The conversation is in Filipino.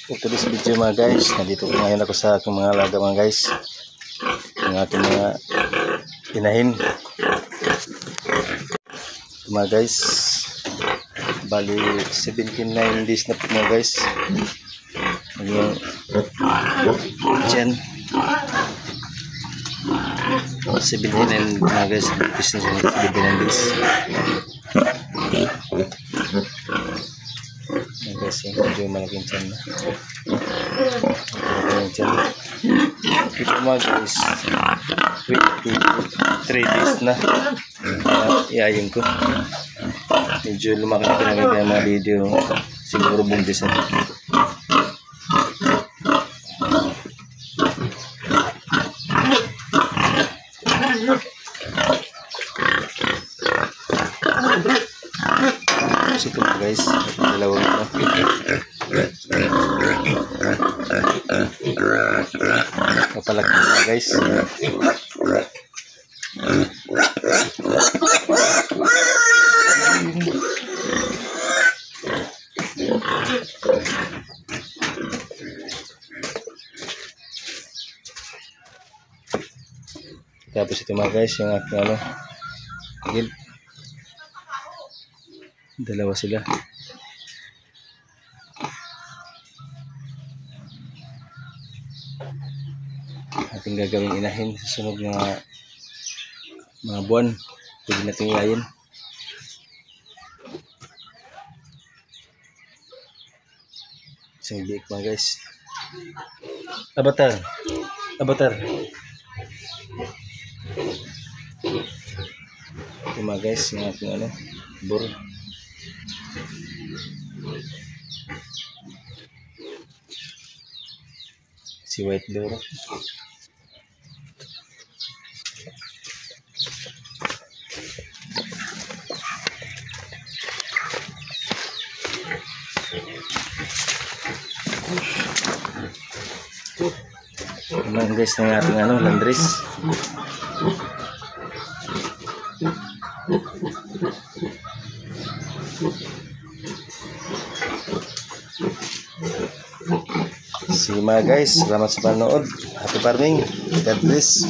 Ito this video mga guys, nandito ko ngayon ako sa aking mga alaga mga guys, ang aking mga inahin. Ito mga guys, bali 79 days na po mga guys ang yung dyan 79 mga guys, 79 days mga guys, yung medyo malaking dyan na ito mga guys 23 days na iayin ko, medyo lumaki na pinagay kaya mga video siguro buntis na. So ito mga guys, dalawang mapalaki mga guys. Tapos ito mga guys, yung aking gil. Dalawa sila. Ating gagawing inahin sa sunod na mga buwan. Pwede natin iayin. Isang biik mga guys. Avatar. Ito mga guys, yung ating bur. Si white loro. Naman guys ng ating landris. Sige mga guys, salamat sa panonood. Happy farming. God bless.